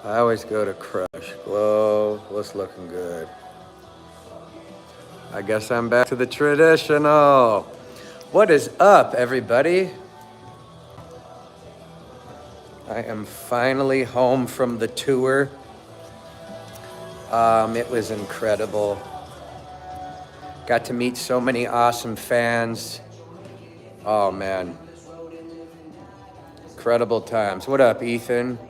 I always go to Crush. Glow, what's looking good? I guess I'm back to the traditional. What is up, everybody? I am finally home from the tour. It was incredible. Got to meet so many awesome fans. Oh man, incredible times. What up, Ethan?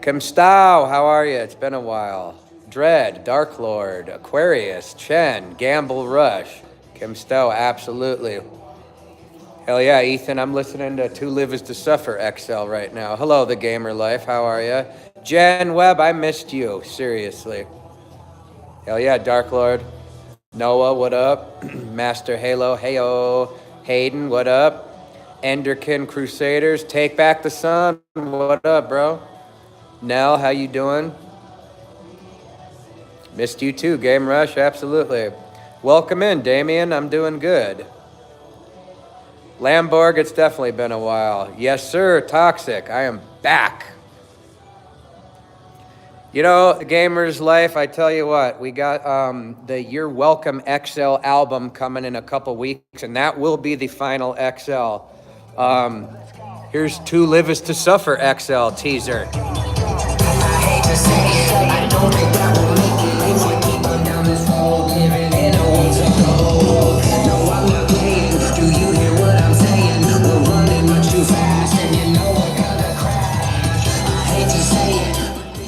Kim Stow, how are you? It's been a while. Dread, Dark Lord, Aquarius, Chen, Gamble Rush. Kim Stow, absolutely. Hell yeah, Ethan, I'm listening to Two Live Is to Suffer XL right now. Hello, The Gamer Life, how are you? Jen Webb, I missed you, seriously. Hell yeah, Dark Lord. Noah, what up? Master Halo, heyo. Hayden, what up? Enderkin Crusaders, Take Back the Sun, what up, bro? Nell, how you doing? Missed you too, Game Rush, absolutely. Welcome in, Damien, I'm doing good. Lamborg, it's definitely been a while. Yes, sir, Toxic, I am back. You know, The Gamer's Life, I tell you what, we got the You're Welcome XL album coming in a couple weeks, and that will be the final XL. Here's Two Live Is to Suffer XL teaser.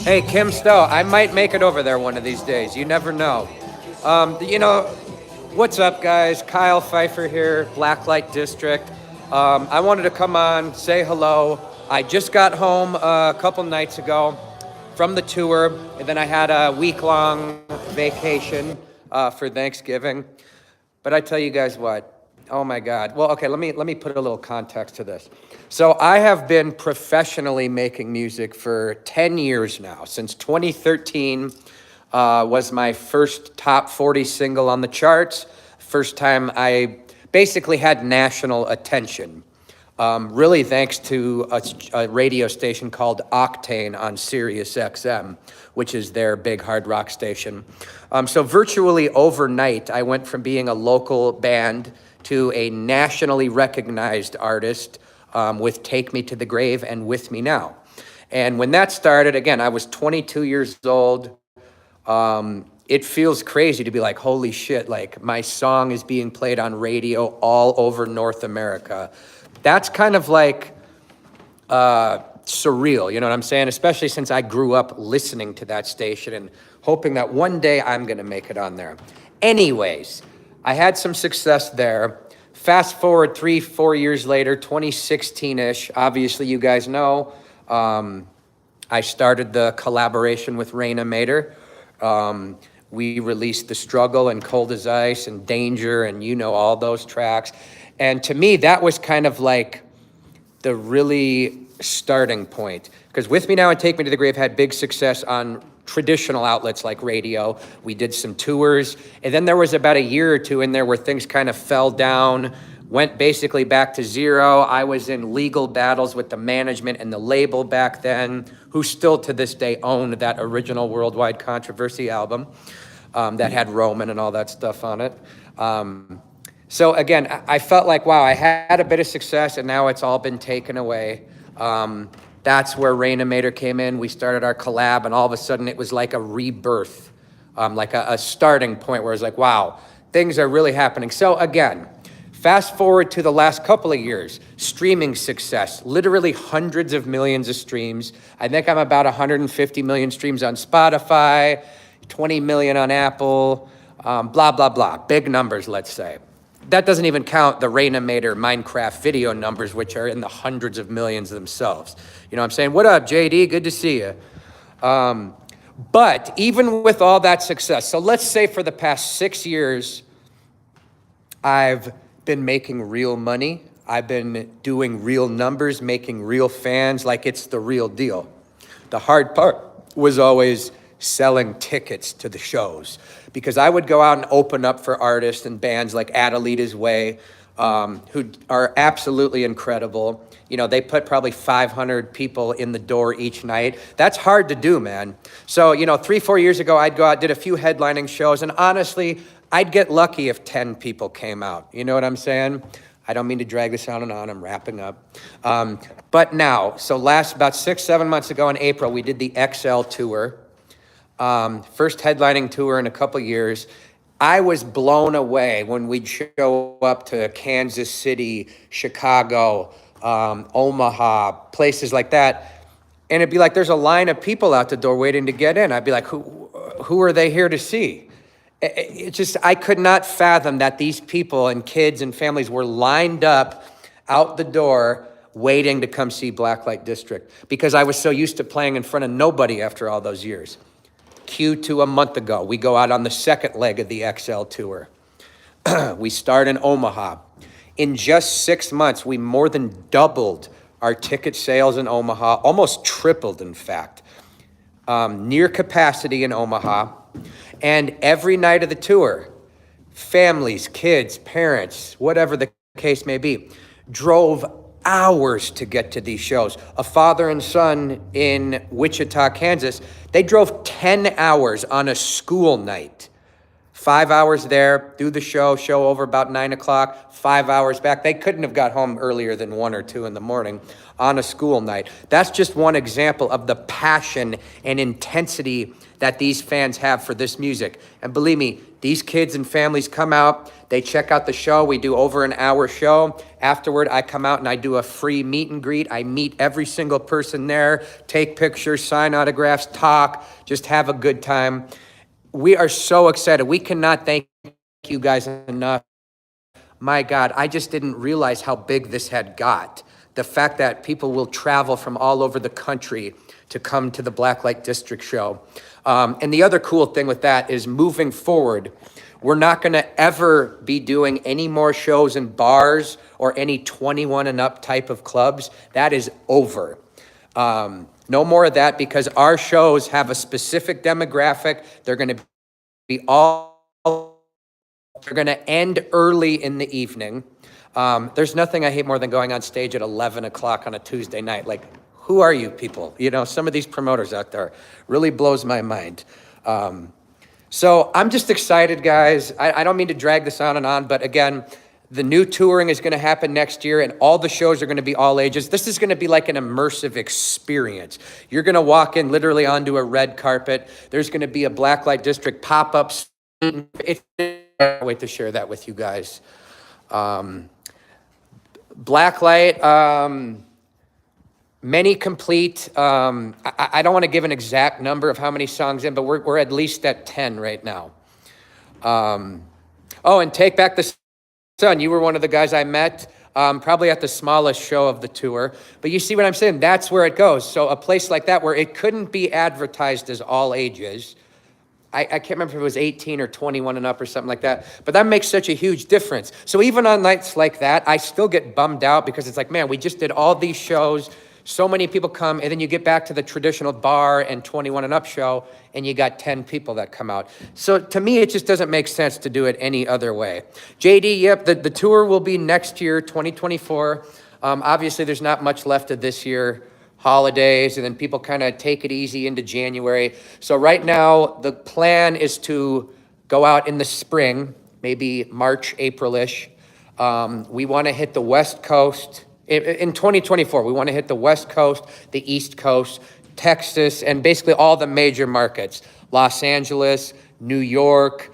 Hey, Kim Stowe, I might make it over there one of these days. You never know. You know, what's up, guys? Kyle Pfeiffer here, Blacklight District. I wanted to come on, say hello. I just got home a couple nights ago from the tour, and then I had a week-long vacation for Thanksgiving. But I tell you guys what, oh my God. Well, okay, let me put a little context to this. So I have been professionally making music for 10 years now. Since 2013 was my first top 40 single on the charts. First time I basically had national attention. Really thanks to a radio station called Octane on Sirius XM, which is their big hard rock station. So virtually overnight, I went from being a local band to a nationally recognized artist with Take Me to the Grave and With Me Now. And when that started, again, I was 22 years old. It feels crazy to be like, holy shit, like my song is being played on radio all over North America. That's kind of like surreal, you know what I'm saying? Especially since I grew up listening to that station and hoping that one day I'm gonna make it on there. Anyways, I had some success there. Fast forward 3-4 years later, 2016-ish, obviously you guys know, I started the collaboration with Raina Mater. We released The Struggle and Cold as Ice and Danger and you know all those tracks. And to me, that was kind of like the really starting point. Because With Me Now and Take Me to the Grave had big success on traditional outlets like radio. We did some tours. And then there was about a year or two in there where things kind of fell down, went basically back to zero. I was in legal battles with the management and the label back then, who still to this day own that original Worldwide Controversy album that had Roman and all that stuff on it. So again, I felt like, wow, I had a bit of success and now it's all been taken away. That's where Raina Mater came in. We started our collab and all of a sudden it was like a rebirth, like a starting point where it's like, wow, things are really happening. So again, fast forward to the last couple of years, streaming success, literally hundreds of millions of streams. I think I'm about 150 million streams on Spotify, 20 million on Apple, blah, blah, blah. Big numbers, let's say. That doesn't even count the Raina Mater Minecraft video numbers, which are in the hundreds of millions themselves. You know what I'm saying? What up, JD? Good to see you. But even with all that success, so let's say for the past 6 years, I've been making real money. I've been doing real numbers, making real fans, like it's the real deal. The hard part was always selling tickets to the shows because I would go out and open up for artists and bands like Adelita's Way, who are absolutely incredible. You know, they put probably 500 people in the door each night. That's hard to do, man. So, you know, 3-4 years ago, I'd go out, did a few headlining shows, and honestly, I'd get lucky if 10 people came out. You know what I'm saying? I don't mean to drag this on and on, I'm wrapping up. But now, so about 6-7 months ago in April, we did the XL tour. First headlining tour in a couple years. I was blown away when we'd show up to Kansas City, Chicago, Omaha, places like that. And it'd be like, there's a line of people out the door waiting to get in. I'd be like, who are they here to see? It just, I could not fathom that these people and kids and families were lined up out the door waiting to come see Blacklight District, because I was so used to playing in front of nobody after all those years. Cue to a month ago, we go out on the second leg of the XL tour. We start in Omaha. In just 6 months, we more than doubled our ticket sales in Omaha, almost tripled, in fact. Near capacity in Omaha. And every night of the tour, families, kids, parents, whatever the case may be, drove hours to get to these shows. A father and son in Wichita, Kansas, they drove 10 hours on a school night. 5 hours there, do the show over about 9 o'clock, 5 hours back. They couldn't have got home earlier than 1 or 2 in the morning on a school night. That's just one example of the passion and intensity that these fans have for this music. And believe me, these kids and families come out, they check out the show. We do over an hour show. Afterward, I come out and I do a free meet and greet. I meet every single person there, take pictures, sign autographs, talk, just have a good time. We are so excited. We cannot thank you guys enough. My God, I just didn't realize how big this had got. The fact that people will travel from all over the country to come to the Blacklight District show. And the other cool thing with that is, moving forward, we're not gonna ever be doing any more shows in bars or any 21 and up type of clubs. That is over. No more of that, because our shows have a specific demographic. They're gonna be they're gonna end early in the evening. There's nothing I hate more than going on stage at 11 o'clock on a Tuesday night. Like, who are you people? You know, some of these promoters out there really blows my mind. So I'm just excited, guys. I don't mean to drag this on and on, but again, the new touring is gonna happen next year, and all the shows are gonna be all ages. This is gonna be like an immersive experience. You're gonna walk in literally onto a red carpet. There's gonna be a Blacklight District pop-up. I can't wait to share that with you guys. Blacklight, many complete. I don't want to give an exact number of how many songs in, but we're at least at 10 right now. Oh, and Take Back the Sun. You were one of the guys I met, probably at the smallest show of the tour. But you see what I'm saying? That's where it goes. So a place like that where it couldn't be advertised as all ages. I can't remember if it was 18 or 21 and up or something like that, but that makes such a huge difference. So even on nights like that, I still get bummed out, because it's like, man, we just did all these shows, so many people come, and then you get back to the traditional bar and 21 and up show, and you got 10 people that come out. So to me, it just doesn't make sense to do it any other way. JD, yep, the tour will be next year, 2024. Obviously, there's not much left of this year. Holidays, and then people kind of take it easy into January. So right now, the plan is to go out in the spring, maybe March, April-ish. We want to hit the West Coast. In 2024, we want to hit the West Coast, the East Coast, Texas, and basically all the major markets. Los Angeles, New York,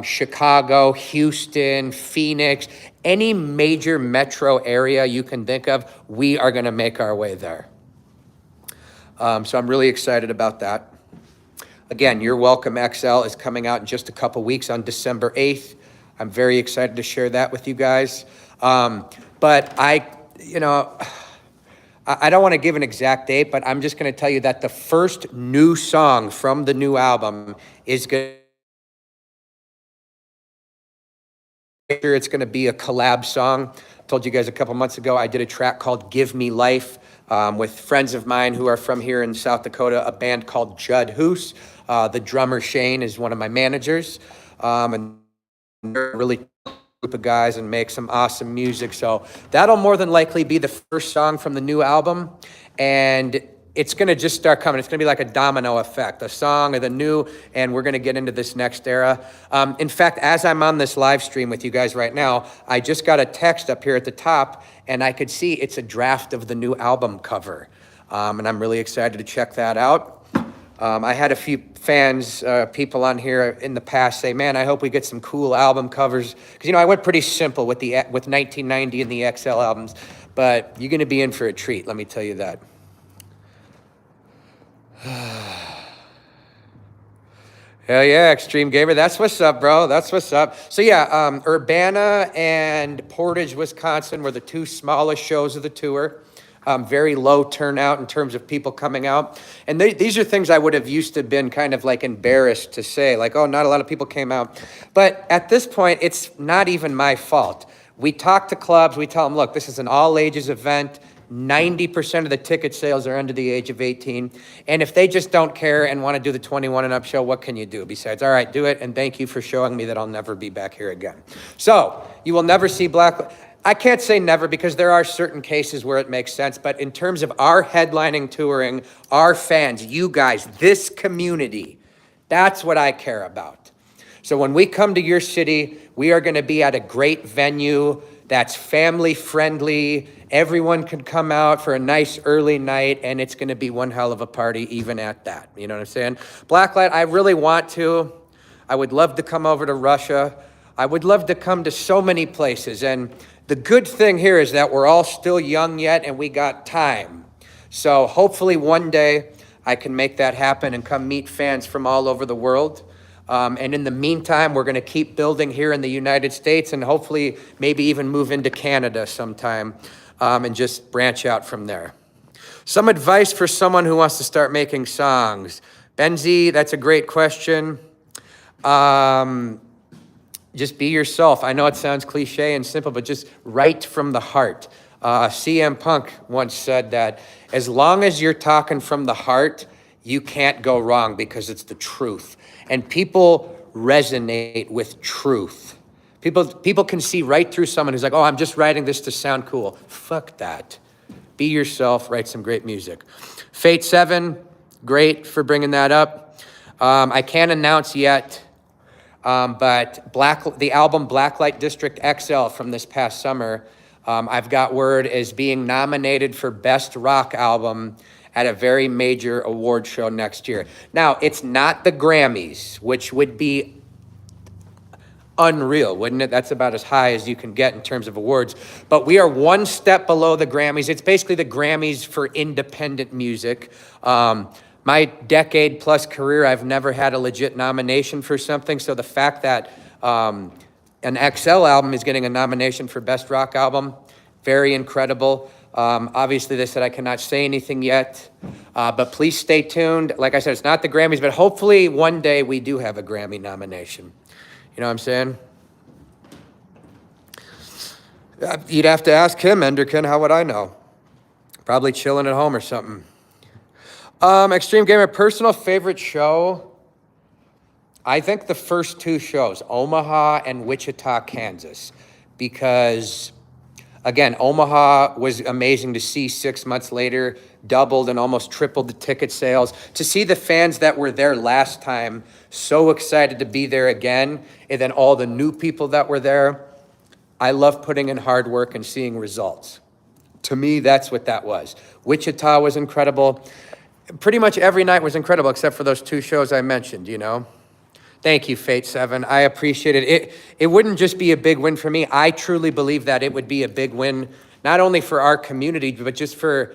Chicago, Houston, Phoenix, any major metro area you can think of, we are going to make our way there. So I'm really excited about that. Again, You're Welcome XL is coming out in just a couple weeks on December 8th. I'm very excited to share that with you guys. But I don't want to give an exact date, but I'm just going to tell you that the first new song from the new album is going to, it's going to be a collab song. I told you guys a couple months ago, I did a track called Give Me Life. With friends of mine who are from here in South Dakota, a band called Judd Hoos. The drummer Shane is one of my managers, and they're really group of guys and make some awesome music. So that'll more than likely be the first song from the new album. And it's going to just start coming. It's going to be like a domino effect, a song of the new, and we're going to get into this next era. In fact, as I'm on this live stream with you guys right now, I just got a text up here at the top, and I could see it's a draft of the new album cover. And I'm really excited to check that out. I had a few fans, people on here in the past say, man, I hope we get some cool album covers. Because, you know, I went pretty simple with 1990 and the XL albums, but you're going to be in for a treat, let me tell you that. Hell yeah, Extreme Gamer. That's what's up, bro. That's what's up. So yeah, Urbana and Portage, Wisconsin were the two smallest shows of the tour. Very low turnout in terms of people coming out. And these are things I would have used to been kind of like embarrassed to say, like, oh, not a lot of people came out. But at this point, it's not even my fault. We talk to clubs, we tell them, look, this is an all ages event. 90% of the ticket sales are under the age of 18. And if they just don't care and want to do the 21 and up show, what can you do besides, all right, do it, and thank you for showing me that I'll never be back here again. So you will never see Blacklight. I can't say never because there are certain cases where it makes sense, but in terms of our headlining touring, our fans, you guys, this community, that's what I care about. So when we come to your city, we are going to be at a great venue that's family friendly. Everyone can come out for a nice early night, and it's going to be one hell of a party even at that. You know what I'm saying? Blacklight, I really want to. I would love to come over to Russia. I would love to come to so many places. And the good thing here is that we're all still young yet, and we got time. So hopefully one day I can make that happen and come meet fans from all over the world. And in the meantime, we're going to keep building here in the United States and hopefully maybe even move into Canada sometime and just branch out from there. Some advice for someone who wants to start making songs. Benzie, that's a great question. Just be yourself. I know it sounds cliche and simple, but just write from the heart. CM Punk once said that as long as you're talking from the heart, you can't go wrong because it's the truth. And people resonate with truth. People can see right through someone who's like, oh, I'm just writing this to sound cool. Fuck that. Be yourself, write some great music. Fate 7, great for bringing that up. I can't announce yet, but the album Blacklight District XL from this past summer, I've got word is being nominated for Best Rock Album at a very major award show next year. Now, it's not the Grammys, which would be unreal, wouldn't it? That's about as high as you can get in terms of awards. But we are one step below the Grammys. It's basically the Grammys for independent music. My decade-plus career, I've never had a legit nomination for something. So the fact that an XL album is getting a nomination for Best Rock Album, very incredible. Obviously, they said I cannot say anything yet, but please stay tuned. Like I said, it's not the Grammys, but hopefully one day we do have a Grammy nomination. You know what I'm saying? You'd have to ask him, Enderkin, how would I know? Probably chilling at home or something. Extreme Gamer, personal favorite show? I think the first two shows, Omaha and Wichita, Kansas, because again, Omaha was amazing to see 6 months later, doubled and almost tripled the ticket sales. To see the fans that were there last time so excited to be there again, and then all the new people that were there. I love putting in hard work and seeing results. To me, that's what that was. Wichita was incredible. Pretty much every night was incredible except for those two shows I mentioned, you know? Thank you, Fate 7. I appreciate it. It wouldn't just be a big win for me. I truly believe that it would be a big win, not only for our community, but just for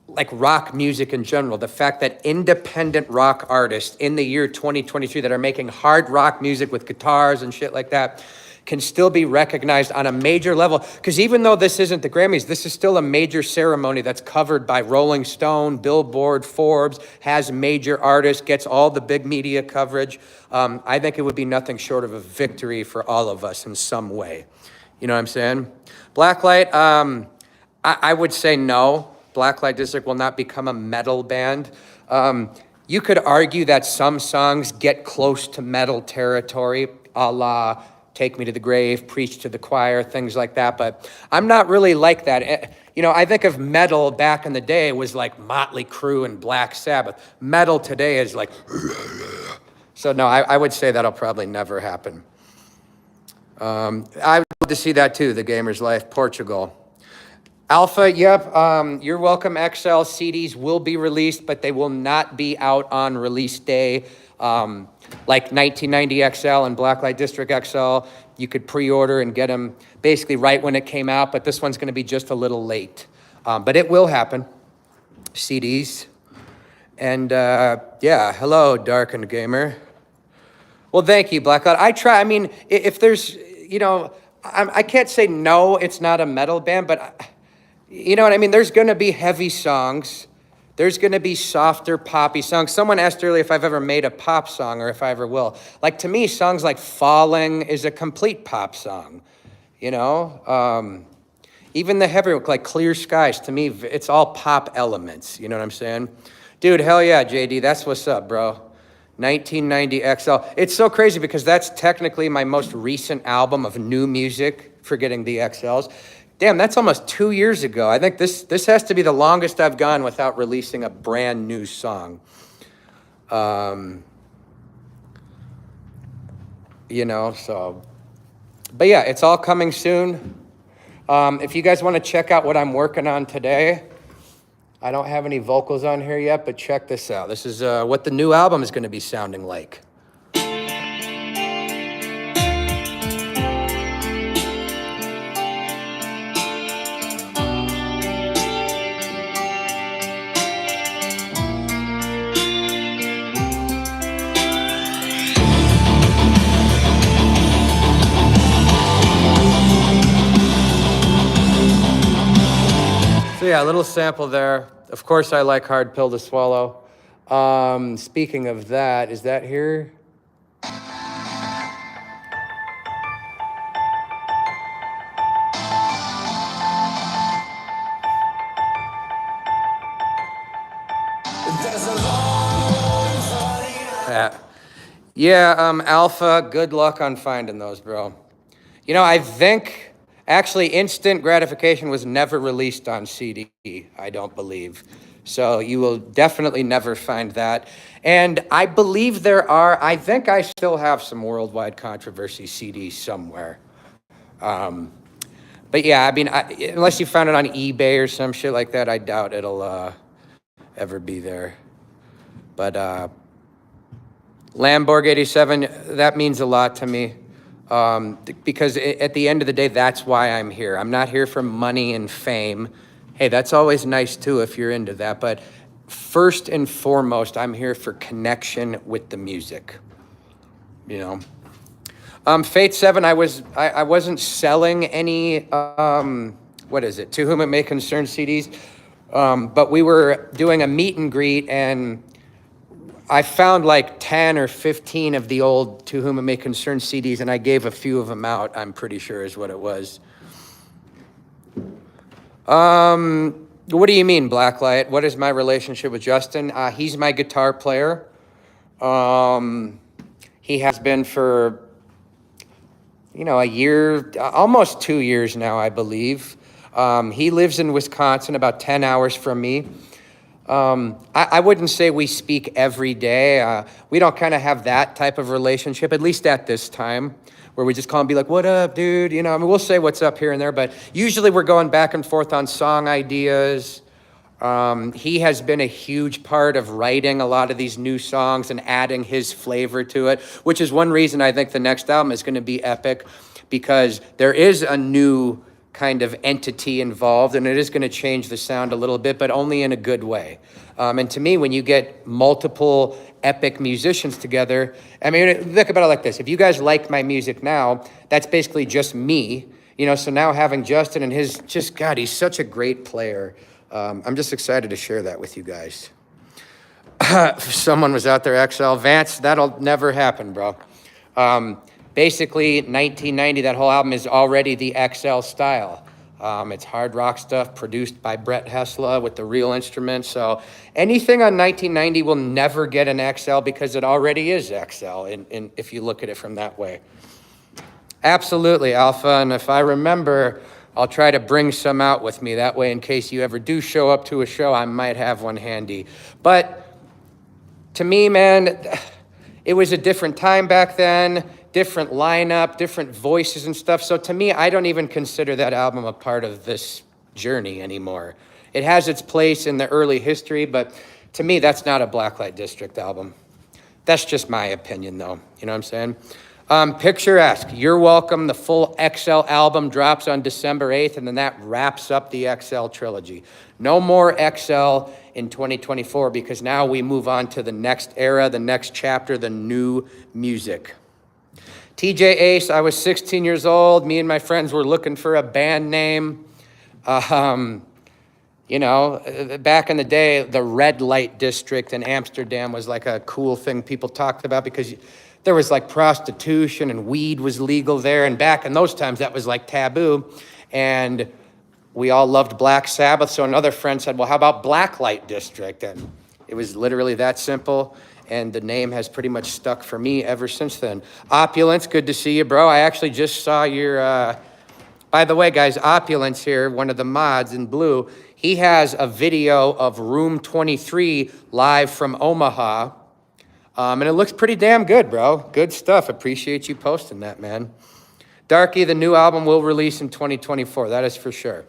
like rock music in general. The fact that independent rock artists in the year 2023 that are making hard rock music with guitars and shit like that can still be recognized on a major level. Because even though this isn't the Grammys, this is still a major ceremony that's covered by Rolling Stone, Billboard, Forbes, has major artists, gets all the big media coverage. I think it would be nothing short of a victory for all of us in some way. You know what I'm saying? Blacklight, I would say no. Blacklight District will not become a metal band. You could argue that some songs get close to metal territory, a la Take Me to the Grave, Preach to the Choir, things like that. But I'm not really like that. You know, I think of metal back in the day was like Motley Crue and Black Sabbath. Metal today is like, so no, I would say that'll probably never happen. I would love to see that too, The Gamer's Life, Portugal. Alpha, yep, you're welcome. XL CDs will be released, but they will not be out on release day. Like 1990 XL and Blacklight District XL, you could pre-order and get them basically right when it came out, but this one's gonna be just a little late. But it will happen. CDs. And yeah, hello, Darkened Gamer. Well, thank you, Blacklight. I mean, if there's, you know, I can't say no, it's not a metal band, but you know what I mean? There's gonna be heavy songs. There's gonna be softer, poppy songs. Someone asked earlier if I've ever made a pop song or if I ever will. Like, to me, songs like Falling is a complete pop song, you know? Even the heavier, like Clear Skies, to me, it's all pop elements, you know what I'm saying? Dude, hell yeah, JD, that's what's up, bro. 1990 XL. It's so crazy because that's technically my most recent album of new music, forgetting the XLs. Damn, that's almost 2 years ago. I think this has to be the longest I've gone without releasing a brand new song. You know, so. But yeah, it's all coming soon. If you guys want to check out what I'm working on today, I don't have any vocals on here yet, but check this out. This is what the new album is going to be sounding like. So yeah, a little sample there. Of course, I like Hard Pill to Swallow. Speaking of that, is that here? Yeah, Alpha, good luck on finding those, bro. You know, I think actually Instant Gratification was never released on CD, I don't believe. So you will definitely never find that. And I believe I think I still have some Worldwide Controversy CDs somewhere. But yeah, I mean, unless you found it on eBay or some shit like that, I doubt it'll ever be there. But Lamborg 87, that means a lot to me. Because at the end of the day, that's why I'm here. I'm not here for money and fame. Hey, that's always nice too if you're into that. But first and foremost, I'm here for connection with the music. You know, Fate 7, I wasn't selling any. What is it? To Whom It May Concern CDs. But we were doing a meet and greet, and I found like 10 or 15 of the old To Whom It May Concern CDs, and I gave a few of them out, I'm pretty sure is what it was. What do you mean, Blacklight? What is my relationship with Justin? He's my guitar player. He has been for, you know, a year, almost 2 years now, I believe. He lives in Wisconsin, about 10 hours from me. I wouldn't say we speak every day. We don't kind of have that type of relationship, at least at this time, where we just call and be like, what up, dude? You know, I mean, we'll say what's up here and there, but usually we're going back and forth on song ideas. He has been a huge part of writing a lot of these new songs and adding his flavor to it, which is one reason I think the next album is going to be epic, because there is a new kind of entity involved, and it is going to change the sound a little bit, but only in a good way. And to me, when you get multiple epic musicians together, I mean, think about it like this. If you guys like my music now, that's basically just me, you know, so now having Justin and his, just, God, he's such a great player. I'm just excited to share that with you guys. If someone was out there, XL Vance, that'll never happen, bro. Basically, 1990, that whole album is already the XL style. It's hard rock stuff produced by Brett Hessla with the real instruments. So anything on 1990 will never get an XL because it already is XL, if you look at it from that way. Absolutely, Alpha. And if I remember, I'll try to bring some out with me. That way, in case you ever do show up to a show, I might have one handy. But to me, man, it was a different time back then, different lineup, different voices and stuff. So to me, I don't even consider that album a part of this journey anymore. It has its place in the early history, but to me, that's not a Blacklight District album. That's just my opinion, though. You know what I'm saying? Picturesque, You're Welcome, the full XL album drops on December 8th, and then that wraps up the XL trilogy. No more XL in 2024 because now we move on to the next era, the next chapter, the new music. TJ Ace, I was 16 years old. Me and my friends were looking for a band name. You know, back in the day, the red light district in Amsterdam was like a cool thing people talked about because there was like prostitution and weed was legal there. And back in those times, that was like taboo. And we all loved Black Sabbath. So another friend said, well, how about Blacklight District? And it was literally that simple. And the name has pretty much stuck for me ever since then. Opulence, good to see you, bro. I actually just saw your, by the way, guys, Opulence here, one of the mods in blue, he has a video of Room 23 live from Omaha. And it looks pretty damn good, bro. Good stuff. Appreciate you posting that, man. Darky, the new album will release in 2024. That is for sure.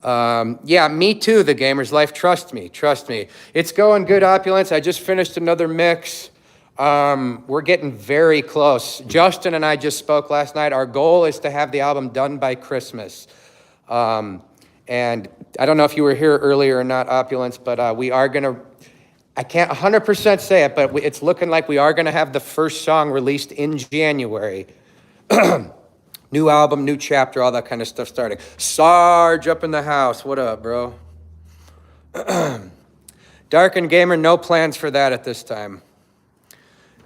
Yeah, me too, The Gamer's Life. Trust me, trust me. It's going good, Opulence. I just finished another mix. We're getting very close. Justin and I just spoke last night. Our goal is to have the album done by Christmas. And I don't know if you were here earlier or not, Opulence, but we are going to, I can't 100% say it, but it's looking like we are going to have the first song released in January. New album, new chapter, all that kind of stuff starting. Sarge up in the house. What up, bro? Dark and Gamer, no plans for that at this time.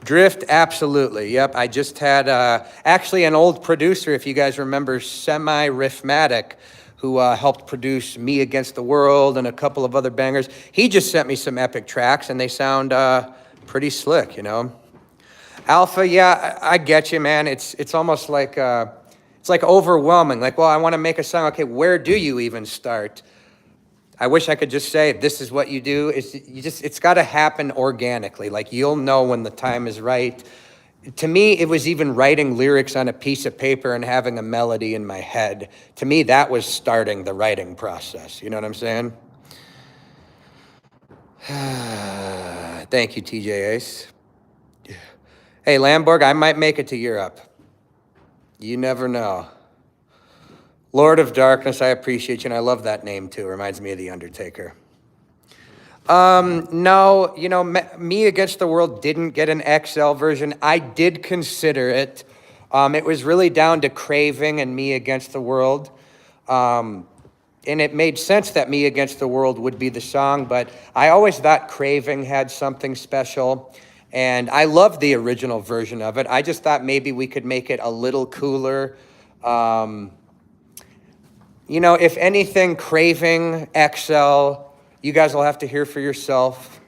Drift, absolutely. Yep, I just had actually an old producer, if you guys remember, Semi-Riffmatic, who helped produce Me Against the World and a couple of other bangers. He just sent me some epic tracks, and they sound pretty slick, you know? Alpha, yeah, I get you, man. It's almost like, it's like overwhelming. Like, well, I want to make a song. Okay, where do you even start? I wish I could just say, this is what you do. It's got to happen organically. Like, you'll know when the time is right. To me, it was even writing lyrics on a piece of paper and having a melody in my head. To me, that was starting the writing process. You know what I'm saying? Thank you, TJ Ace. Hey, Lamborg, I might make it to Europe. You never know. Lord of Darkness, I appreciate you, and I love that name, too. Reminds me of The Undertaker. No, you know, Me Against the World didn't get an XL version. I did consider it. It was really down to Craving and Me Against the World. And it made sense that Me Against the World would be the song, but I always thought Craving had something special. And I loved the original version of it. I just thought maybe we could make it a little cooler. You know, if anything, Craving, XL, you guys will have to hear for yourself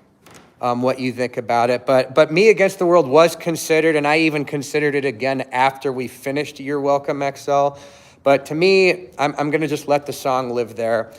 what you think about it. But Me Against the World was considered, and I even considered it again after we finished You're Welcome, XL. But to me, I'm going to just let the song live there.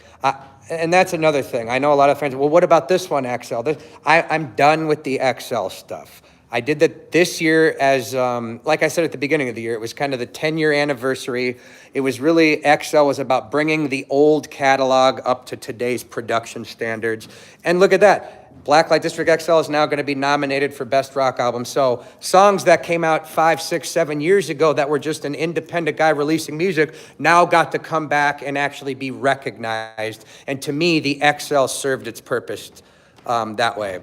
And that's another thing. I know a lot of fans, well, what about this one, XL? I'm done with the XL stuff. I did that this year as, like I said at the beginning of the year, it was kind of the 10-year anniversary. It was really, XL was about bringing the old catalog up to today's production standards. And look at that. Blacklight District XL is now going to be nominated for Best Rock Album. So songs that came out 5, 6, 7 years ago that were just an independent guy releasing music now got to come back and actually be recognized. And to me, the XL served its purpose that way.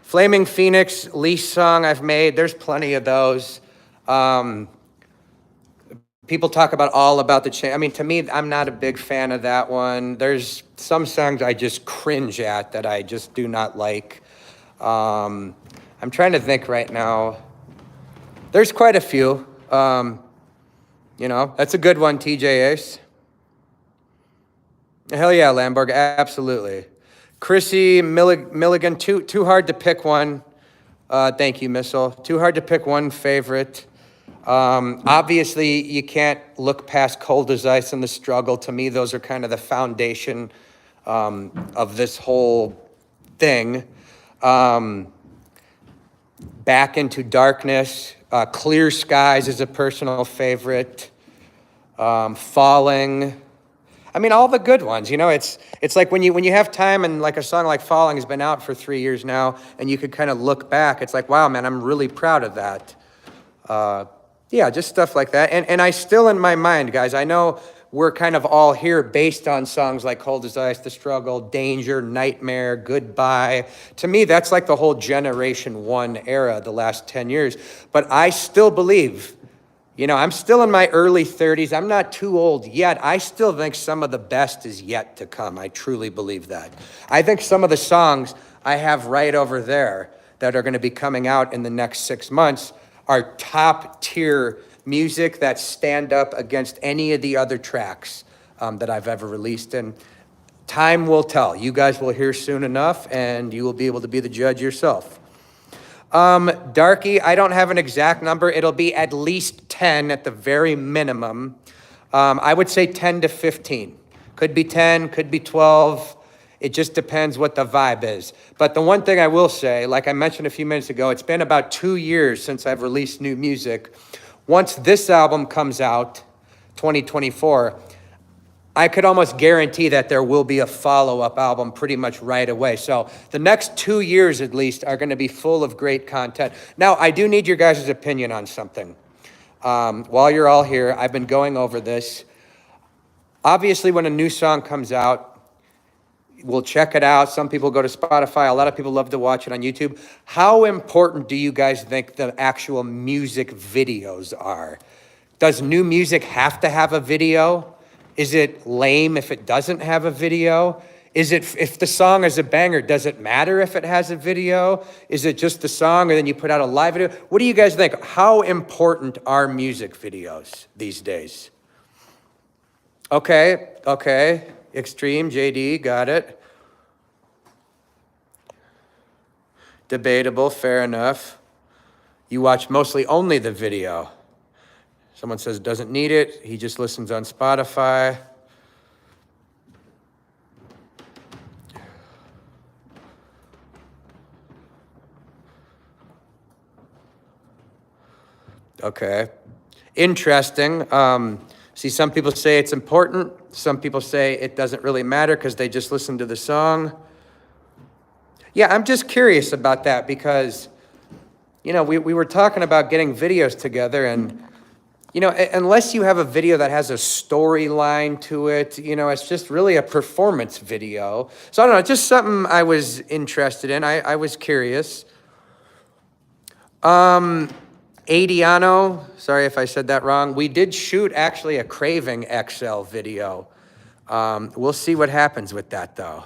Flaming Phoenix, least song I've made. There's plenty of those. People talk about All About the Chain. I mean, to me, I'm not a big fan of that one. There's some songs I just cringe at that I just do not like. I'm trying to think right now. There's quite a few. You know, that's a good one, TJ Ace. Hell yeah, Lamborg, absolutely. Chrissy Milligan, too hard to pick one. Thank you, Missile. Too hard to pick one favorite. Obviously, you can't look past Cold as Ice and The Struggle. To me, those are kind of the foundation of this whole thing. Back into Darkness, Clear Skies is a personal favorite. Falling. I mean, all the good ones. You know, it's like when you have time and like a song like Falling has been out for 3 years now, and you could kind of look back. It's like, wow, man, I'm really proud of that. Yeah, just stuff like that. And I still, in my mind, guys, I know we're kind of all here based on songs like Cold as Ice, The Struggle, Danger, Nightmare, Goodbye. To me, that's like the whole Generation 1 era, the last 10 years. But I still believe, you know, I'm still in my early 30s. I'm not too old yet. I still think some of the best is yet to come. I truly believe that. I think some of the songs I have right over there that are going to be coming out in the next 6 months are top tier music that stand up against any of the other tracks that I've ever released. And time will tell. You guys will hear soon enough, and you will be able to be the judge yourself. Darky, I don't have an exact number. It'll be at least 10 at the very minimum. I would say 10 to 15. Could be 10, could be 12. It just depends what the vibe is. But the one thing I will say, like I mentioned a few minutes ago, it's been about 2 years since I've released new music. Once this album comes out, 2024, I could almost guarantee that there will be a follow-up album pretty much right away. So the next 2 years at least are going to be full of great content. Now, I do need your guys' opinion on something. While you're all here, I've been going over this. Obviously, when a new song comes out, we'll check it out. Some people go to Spotify. A lot of people love to watch it on YouTube. How important do you guys think the actual music videos are? Does new music have to have a video? Is it lame if it doesn't have a video? Is it, if the song is a banger, does it matter if it has a video? Is it just the song, or then you put out a live video? What do you guys think? How important are music videos these days? Okay. Extreme, JD, got it. Debatable, fair enough. You watch mostly only the video. Someone says doesn't need it. He just listens on Spotify. Okay. Interesting. See, some people say it's important. Some people say it doesn't really matter because they just listen to the song. Yeah, I'm just curious about that because, you know, we were talking about getting videos together, and, you know, unless you have a video that has a storyline to it, you know, it's just really a performance video. So I don't know, just something I was interested in. I was curious. Adiano, sorry if I said that wrong. We did shoot actually a Craving XL video. We'll see what happens with that though.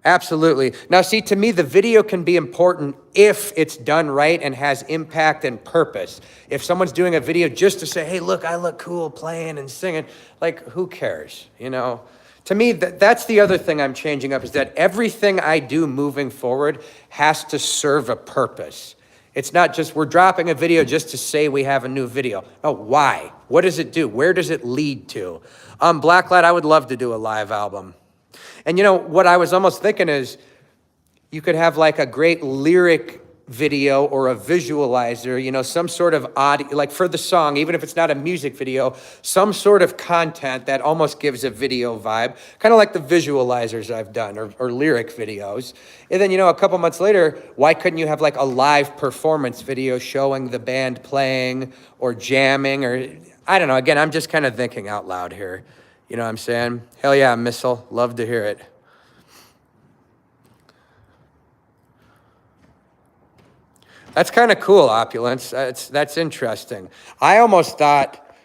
Absolutely. Now see, to me, the video can be important if it's done right and has impact and purpose. If someone's doing a video just to say, hey, look, I look cool playing and singing, like, who cares, you know? To me, that's the other thing I'm changing up, is that everything I do moving forward has to serve a purpose. It's not just we're dropping a video just to say we have a new video. No, why? What does it do? Where does it lead to? Blacklight, I would love to do a live album. And you know, what I was almost thinking is you could have like a great lyric video or a visualizer, you know, some sort of audio, like for the song, even if it's not a music video, some sort of content that almost gives a video vibe, kind of like the visualizers I've done or lyric videos. And then, you know, a couple months later, why couldn't you have like a live performance video showing the band playing or jamming, or I don't know. Again, I'm just kind of thinking out loud here. You know what I'm saying? Hell yeah, Missile. Love to hear it. That's kind of cool, Opulence. That's interesting. I almost thought,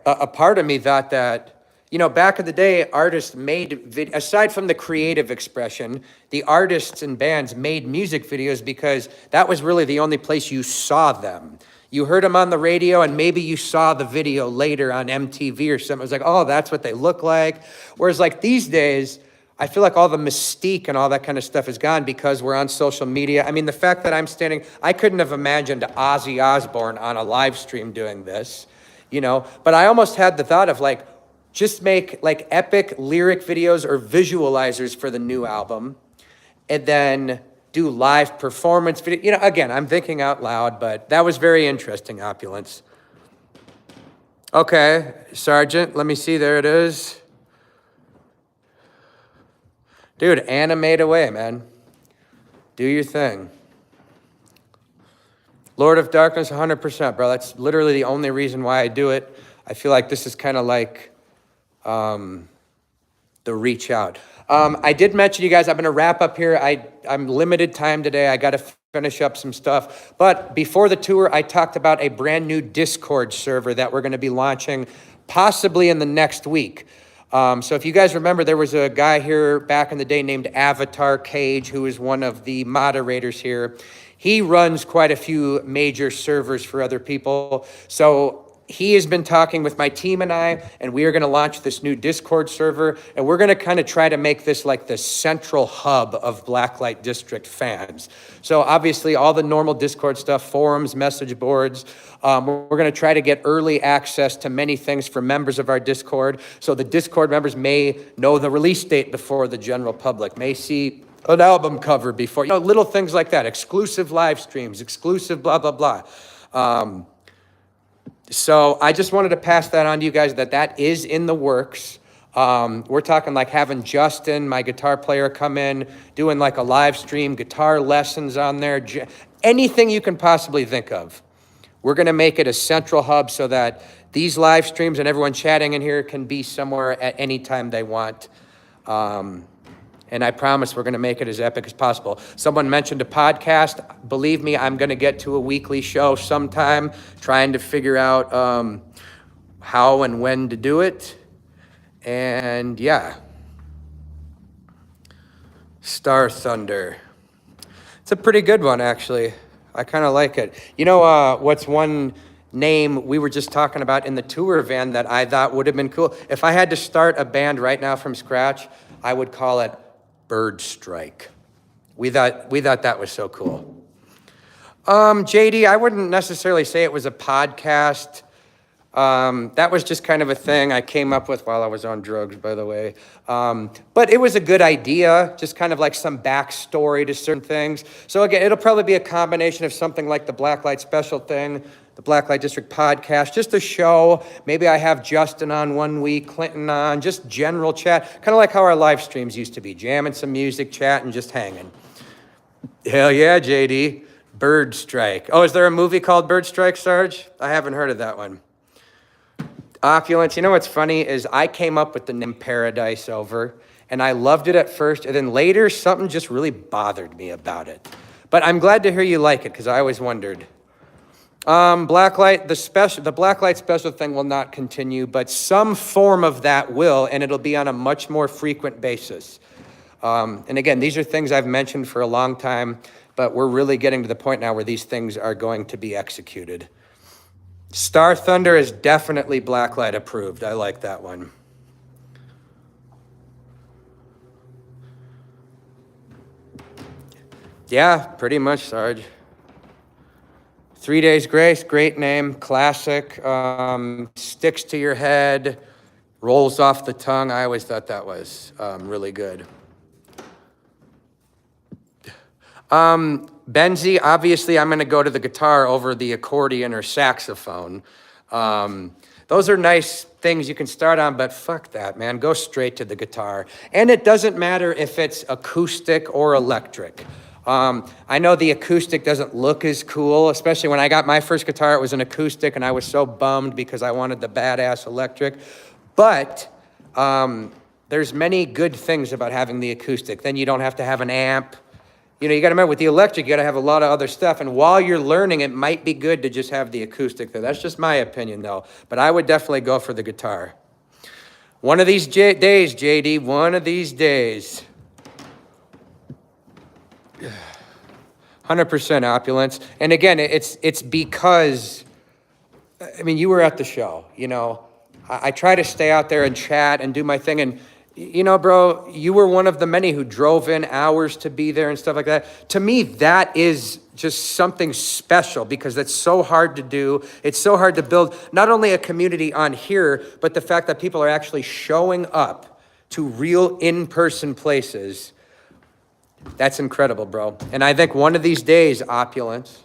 a part of me thought that, you know, back in the day, artists made, aside from the creative expression, the artists and bands made music videos because that was really the only place you saw them. You heard them on the radio, and maybe you saw the video later on MTV or something. It was like, oh, that's what they look like. Whereas like these days, I feel like all the mystique and all that kind of stuff is gone because we're on social media. I mean, the fact that I'm standing, I couldn't have imagined Ozzy Osbourne on a live stream doing this, but I almost had the thought of like, just make like epic lyric videos or visualizers for the new album and then do live performance video. Again, I'm thinking out loud, but that was very interesting, Opulence. Okay, Sergeant, let me see, there it is. Dude, animate away, man. Do your thing. Lord of Darkness, 100%, bro. That's literally the only reason why I do it. I feel like this is kind of like the reach out. I did mention you guys, I'm going to wrap up here. I'm limited time today. I got to finish up some stuff. But before the tour, I talked about a brand new Discord server that we're going to be launching possibly in the next week. So if you guys remember, there was a guy here back in the day named Avatar Cage, who is one of the moderators here. He runs quite a few major servers for other people. So he has been talking with my team and we are going to launch this new Discord server, and we're going to kind of try to make this like the central hub of Blacklight District fans. So obviously all the normal Discord stuff, forums, message boards, we're going to try to get early access to many things for members of our Discord. So the Discord members may know the release date before the general public, may see an album cover before, little things like that, exclusive live streams, exclusive blah, blah, blah. So I just wanted to pass that on to you guys that is in the works. We're talking like having Justin, my guitar player, come in, doing like a live stream, guitar lessons on there, anything you can possibly think of. We're going to make it a central hub so that these live streams and everyone chatting in here can be somewhere at any time they want. And I promise we're going to make it as epic as possible. Someone mentioned a podcast. Believe me, I'm going to get to a weekly show sometime, trying to figure out how and when to do it. And yeah. Star Thunder. It's a pretty good one, actually. I kind of like it. What's one name we were just talking about in the tour van that I thought would have been cool? If I had to start a band right now from scratch, I would call it Bird Strike. We thought that was so cool. JD, I wouldn't necessarily say it was a podcast. That was just kind of a thing I came up with while I was on drugs, by the way. But it was a good idea, just kind of like some backstory to certain things. So again, it'll probably be a combination of something like the Blacklight Special thing, the Blacklight District podcast, just a show. Maybe I have Justin on one week, Clinton on, just general chat, kind of like how our live streams used to be, jamming some music, chatting, just hanging. Hell yeah, JD. Bird Strike. Oh, is there a movie called Bird Strike, Sarge? I haven't heard of that one. Opulence. What's funny is I came up with the name Paradise Over, and I loved it at first, and then later something just really bothered me about it. But I'm glad to hear you like it, because I always wondered. Blacklight, the Blacklight Special thing will not continue, but some form of that will, and it'll be on a much more frequent basis. And again, these are things I've mentioned for a long time, but we're really getting to the point now where these things are going to be executed. Star Thunder is definitely Blacklight approved. I like that one. Yeah, pretty much, Sarge. 3 Days Grace, great name, classic, sticks to your head, rolls off the tongue. I always thought that was really good. Benzie, obviously I'm going to go to the guitar over the accordion or saxophone. Those are nice things you can start on, but fuck that, man. Go straight to the guitar. And it doesn't matter if it's acoustic or electric. I know the acoustic doesn't look as cool, especially when I got my first guitar, it was an acoustic, and I was so bummed because I wanted the badass electric. But there's many good things about having the acoustic. Then you don't have to have an amp. You got to remember, with the electric, you got to have a lot of other stuff. And while you're learning, it might be good to just have the acoustic there. That's just my opinion, though. But I would definitely go for the guitar. One of these days, JD, one of these days. 100% Opulence. And again, it's because, you were at the show, I try to stay out there and chat and do my thing. And You know, bro, you were one of the many who drove in hours to be there and stuff like that. To me, that is just something special because it's so hard to do. It's so hard to build not only a community on here, but the fact that people are actually showing up to real in-person places. That's incredible, bro. And I think one of these days, Opulence,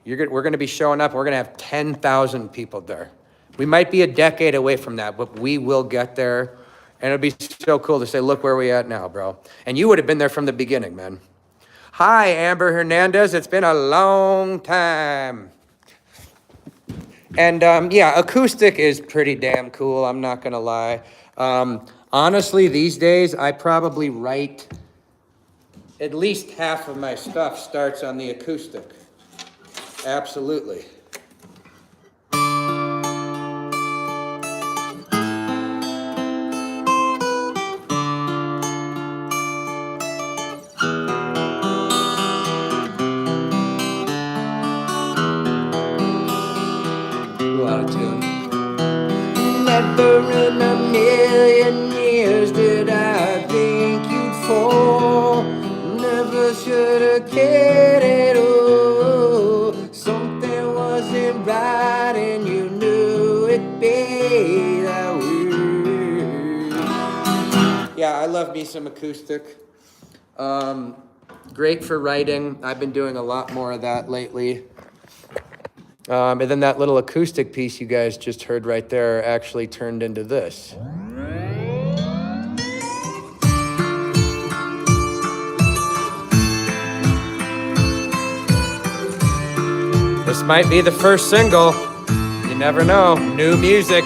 we're going to be showing up. We're going to have 10,000 people there. We might be a decade away from that, but we will get there. And it'll be so cool to say, look where we at now, bro. And you would have been there from the beginning, man. Hi, Amber Hernandez. It's been a long time. And yeah, acoustic is pretty damn cool. I'm not going to lie. Honestly, these days, I probably write at least half of my stuff starts on the acoustic. Absolutely. Never in a million years did I think you'd fall. Never should have cared at all. Something wasn't right and you knew it, babe. Yeah, I love me some acoustic. Great for writing. I've been doing a lot more of that lately. And then that little acoustic piece you guys just heard right there actually turned into this. This might be the first single. You never know. New music.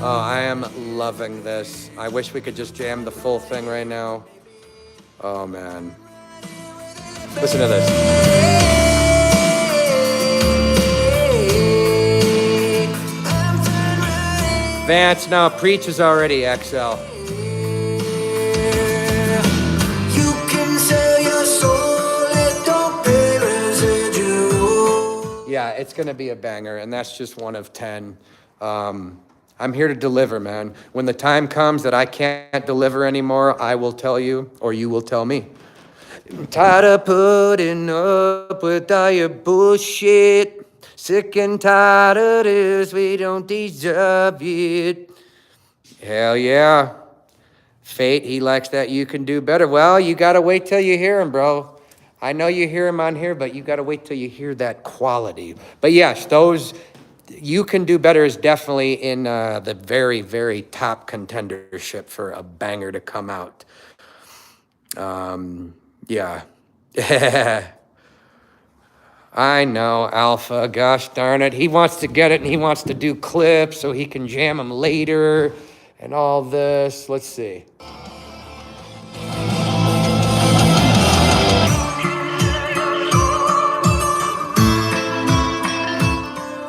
Oh, I am loving this. I wish we could just jam the full thing right now. Oh, man. Listen to this. Vance, now preaches already, XL. You can sell your soul, it don't pay residual. Yeah, it's gonna be a banger, and that's just one of 10. I'm here to deliver, man. When the time comes that I can't deliver anymore, I will tell you, or you will tell me. I'm tired of putting up with all your bullshit. Sick and tired of this, we don't deserve it. Hell yeah. Fate, he likes that you can do better. Well, you gotta wait till you hear him, bro. I know you hear him on here, but you gotta wait till you hear that quality. But yes, those... You Can Do Better is definitely in the very, very top contendership for a banger to come out. Yeah. I know, Alpha, gosh darn it. He wants to get it and he wants to do clips so he can jam them later and all this. Let's see.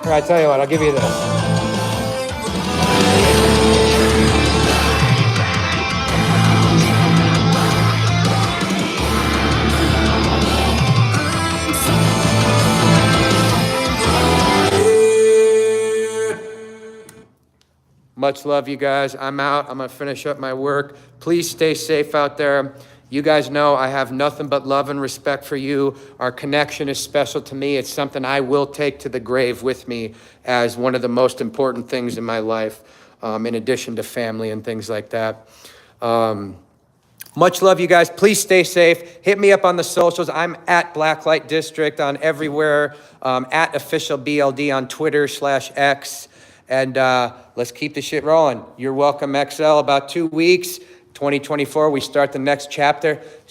I tell you what, I'll give you this. Much love, you guys. I'm out. I'm going to finish up my work. Please stay safe out there. You guys know I have nothing but love and respect for you. Our connection is special to me. It's something I will take to the grave with me as one of the most important things in my life, in addition to family and things like that. Much love, you guys. Please stay safe. Hit me up on the socials. I'm at Blacklight District on everywhere, at official BLD on Twitter /X. And let's keep the shit rolling. You're welcome, XL. About 2 weeks. 2024, we start the next chapter.